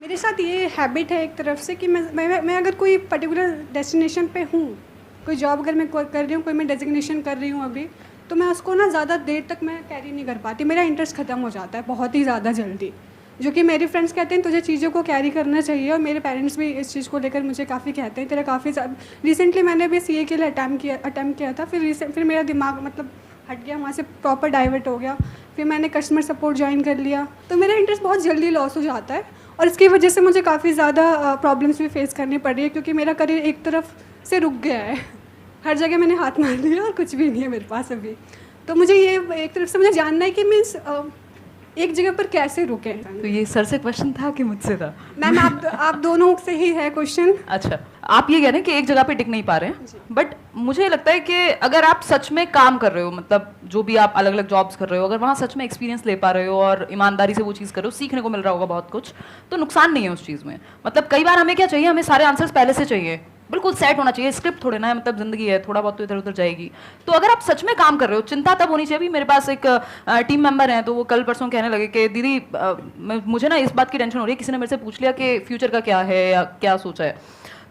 मेरे साथ ये हैबिट है एक तरफ से कि मैं अगर कोई पर्टिकुलर डेस्टिनेशन पे हूँ, कोई जॉब अगर मैं कर रही हूँ, कोई मैं डेजिग्नेशन कर रही हूँ अभी, तो मैं उसको ना ज़्यादा देर तक मैं कैरी नहीं कर पाती। मेरा इंटरेस्ट ख़त्म हो जाता है बहुत ही ज़्यादा जल्दी। जो कि मेरे फ्रेंड्स कहते हैं तुझे चीज़ों को कैरी करना चाहिए, और मेरे पेरेंट्स भी इस चीज़ को लेकर मुझे काफ़ी कहते हैं तेरा काफ़ी रिसेंटली मैंने भी सीए के लिए अटैम्प्ट किया था। फिर मेरा दिमाग मतलब हट गया, वहाँ से प्रॉपर डाइवर्ट हो गया। फिर मैंने कस्टमर सपोर्ट ज्वाइन कर लिया, तो मेरा इंटरेस्ट बहुत जल्दी लॉस हो जाता है, और इसकी वजह से मुझे काफ़ी ज़्यादा प्रॉब्लम्स भी फेस करनी पड़ रही है, क्योंकि मेरा करियर एक तरफ से रुक गया है। हर जगह मैंने हाथ मार लिया और कुछ भी नहीं है मेरे पास अभी। तो मुझे ये एक तरफ से मुझे जानना है कि मीन्स एक जगह पर कैसे रुके। तो ये सर से क्वेश्चन था कि मुझसे था? मैम आप दोनों से ही है क्वेश्चन। अच्छा, आप ये कह रहे हैं कि एक जगह पे टिक नहीं पा रहे हैं, बट मुझे लगता है कि अगर आप सच में काम कर रहे हो, मतलब जो भी आप अलग अलग जॉब्स कर रहे हो, अगर वहाँ सच में एक्सपीरियंस ले पा रहे हो और ईमानदारी से वो चीज़ कर रहे हो, सीखने को मिल रहा होगा बहुत कुछ, तो नुकसान नहीं है उस चीज़ में। मतलब कई बार हमें क्या चाहिए, हमें सारे आंसर्स पहले से चाहिए, बिल्कुल सेट होना चाहिए, स्क्रिप्ट थोड़े ना है, मतलब जिंदगी है, थोड़ा बहुत तो इधर उधर जाएगी। तो अगर आप सच में काम कर रहे हो, चिंता तब होनी चाहिए। अभी मेरे पास एक टीम मेंबर हैं, तो वो कल परसों कहने लगे कि दीदी मुझे ना इस बात की टेंशन हो रही है, किसी ने मेरे से पूछ लिया कि फ्यूचर का क्या है या क्या सोचा है।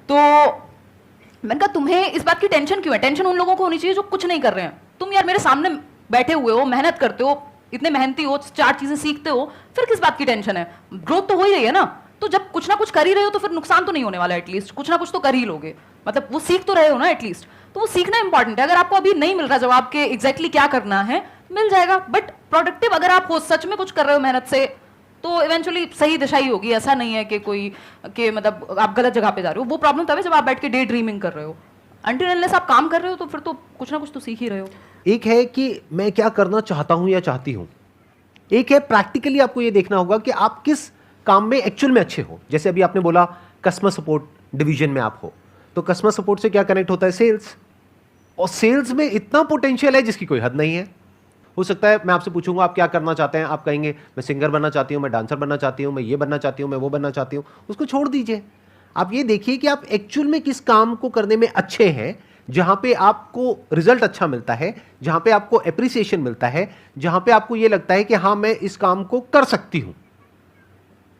तो मैंने कहा तुम्हें इस बात की टेंशन क्यों है? टेंशन उन लोगों को होनी चाहिए जो कुछ नहीं कर रहे हैं। तुम यार मेरे सामने बैठे हुए हो, मेहनत करते हो, इतने मेहनती हो, 4 चीजें सीखते हो, फिर किस बात की टेंशन है? ग्रोथ तो हो ही रही है ना। तो जब कुछ ना कुछ कर ही रहे हो तो फिर नुकसान तो नहीं होने वाला, एटलीस्ट कुछ ना कुछ तो कर ही लोगे, मतलब वो सीख तो रहे हो ना एटलीस्ट। तो वो सीखना इंपॉर्टेंट है। अगर आपको अभी नहीं मिल रहा जवाब के एग्जैक्टली क्या करना है, मिल जाएगा, बट प्रोडक्टिव अगर आप हो, सच में कुछ कर रहे हो मेहनत से, तो इवेंचुअली सही दिशा ही होगी। ऐसा नहीं है कि कोई कि मतलब आप गलत जगह पे जा रहे हो। वो प्रॉब्लम तब है जब आप बैठ के डे ड्रीमिंग कर रहे हो। अनटिल अनलेस आप काम कर रहे हो तो फिर तो कुछ ना कुछ तो सीख ही रहे हो। एक है कि मैं क्या करना चाहता हूं या चाहती हूं, एक है प्रैक्टिकली आपको ये देखना होगा कि आप किस काम में एक्चुअल में अच्छे हो। जैसे अभी आपने बोला कस्टमर सपोर्ट डिवीजन में आप हो, तो कस्टमर सपोर्ट से क्या कनेक्ट होता है? सेल्स। और सेल्स में इतना पोटेंशियल है जिसकी कोई हद नहीं है। हो सकता है मैं आपसे पूछूंगा आप क्या करना चाहते हैं, आप कहेंगे मैं सिंगर बनना चाहती हूं, मैं डांसर बनना चाहती हूं, मैं ये बनना चाहती हूं, मैं वो बनना चाहती हूं। उसको छोड़ दीजिए। आप ये देखिए कि आप एक्चुअल में किस काम को करने में अच्छे हैं, जहां पे आपको रिजल्ट अच्छा मिलता है, जहां पे आपको एप्रिसिएशन मिलता है, जहां पे आपको ये लगता है कि हाँ मैं इस काम को कर सकती हूं।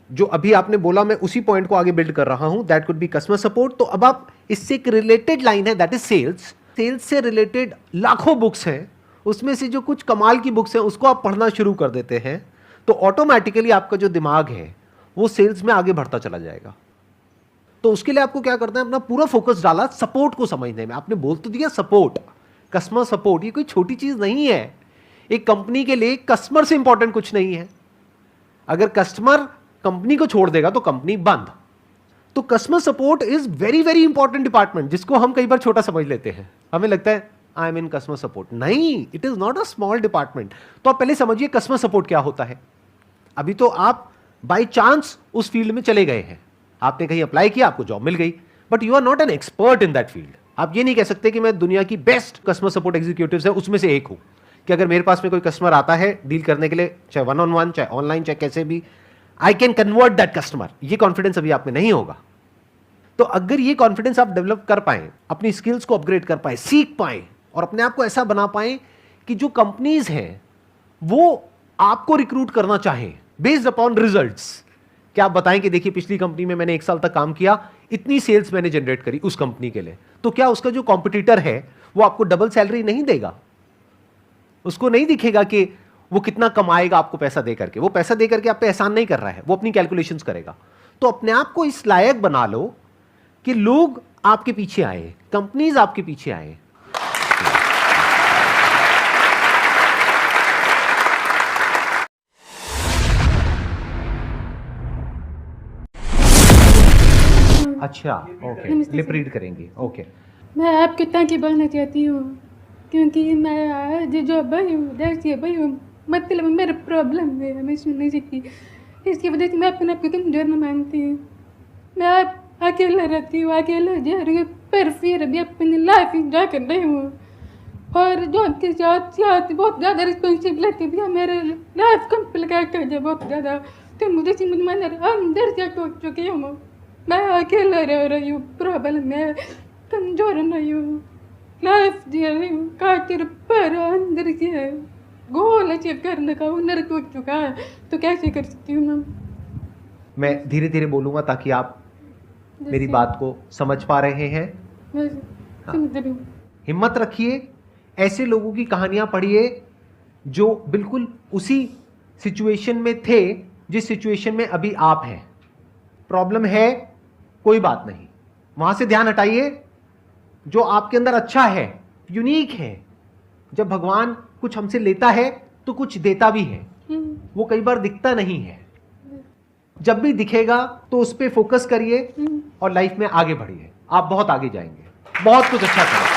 जो अभी आपने बोला मैं उसी पॉइंट को आगे बिल्ड कर रहा हूं, that could be customer support. तो अब आप इससे एक रिलेटेड लाइन है, दैट इज सेल्स। सेल्स से रिलेटेड लाखों बुक्स हैं, उसमें से जो कुछ कमाल की बुक्स हैं उसको आप पढ़ना शुरू कर देते हैं, तो ऑटोमेटिकली आपका जो दिमाग है वो सेल्स में आगे बढ़ता चला जाएगा। तो उसके लिए आपको क्या करना है, अपना पूरा फोकस डाला सपोर्ट को समझने में। आपने बोल तो दिया सपोर्ट, कस्टमर सपोर्ट, ये कोई छोटी चीज नहीं है। एक कंपनी के लिए कस्टमर से इंपॉर्टेंट कुछ नहीं है। अगर कस्टमर कंपनी को छोड़ देगा तो कंपनी बंद। तो customer support is very very important department, जिसको हम कई बार छोटा समझ लेते हैं। हमें लगता है I am in customer support. नहीं, it is not a small department. तो आप पहले समझिए कस्टमर सपोर्ट क्या होता है। अभी तो आप बाई चांस उस फील्ड में चले गए हैं, आपने कहीं अप्लाई किया, आपको जॉब मिल गई, but you are not an expert in that field. आप ये नहीं कह सकते कि मैं दुनिया की बेस्ट कस्टमर सपोर्ट एग्जीक्यूटिव्स है उसमें से एक हूं, कि अगर मेरे पास में कोई कस्टमर आता है डील करने के लिए, चाहे 1-on-1, चाहे ऑनलाइन, चाहे कैसे भी, I can convert that customer. ये कॉन्फिडेंस अभी आप में नहीं होगा। तो अगर ये कॉन्फिडेंस आप डेवलप कर पाए, अपनी स्किल्स को अपग्रेड कर पाए, सीख पाए, और अपने आप को ऐसा बना पाए कि जो कंपनीज हैं वो आपको रिक्रूट करना चाहें बेस्ड अपॉन रिजल्ट्स। क्या आप बताएं कि देखिए पिछली कंपनी में मैंने 1 साल तक काम किया, इतनी सेल्स मैंने जनरेट करी उस कंपनी के लिए, तो क्या उसका जो कॉम्पिटिटर है वो आपको डबल सैलरी नहीं देगा? उसको नहीं दिखेगा कि वो कितना कमाएगा आपको पैसा दे करके। वो पैसा दे करके आप पे एहसान नहीं कर रहा है, वो अपनी कैलकुलेशंस करेगा। तो अपने आप को इस लायक बना लो कि लोग आपके पीछे आए, कंपनीज आपके पीछे आए। अच्छा, ओके, लिप रीड करेंगे, ओके। मैं आपके ताकि बोलना चाहती हूँ, क्योंकि मैं आज जो भाई हूँ, जैसे भाई हूँ, मतलब मेरा प्रॉब्लम है, मैं सुन नहीं सकती। इसकी वजह से मैं अपने आप को कमजोर न मानती हूँ। मैं अकेला रहती हूँ, अकेला जा रही हूँ, पर फिर भी अपनी लाइफ इंजॉय कर रही हूँ। और जो आपके साथ साथ बहुत ज़्यादा रिस्पॉन्सिबिलिटी भी है, मेरे लाइफ कॉम्प्लिकेटेड है बहुत ज़्यादा। तो मुझे समझ में अंदर से टूट चुकी हूँ। मैं अकेला रह रही हूँ, प्रॉब्लम है, कमजोर नहीं हूँ, लाइफ जी रही हूँ खातिर, पर अंदर से है गोल अचीव करने का हुनर टूट चुका है। तो कैसे कर सकती हूँ मैम? मैं धीरे धीरे बोलूँगा ताकि आप मेरी बात को समझ पा रहे हैं। मैं समझ रही हूँ। हिम्मत रखिए, ऐसे लोगों की कहानियां पढ़िए जो बिल्कुल उसी सिचुएशन में थे जिस सिचुएशन में अभी आप हैं। प्रॉब्लम है, कोई बात नहीं, वहां से ध्यान हटाइए। जो आपके अंदर अच्छा है, यूनिक है, जब भगवान कुछ हमसे लेता है तो कुछ देता भी है, वो कई बार दिखता नहीं है। जब भी दिखेगा तो उस पर फोकस करिए और लाइफ में आगे बढ़िए, आप बहुत आगे जाएंगे, बहुत कुछ अच्छा करेंगे।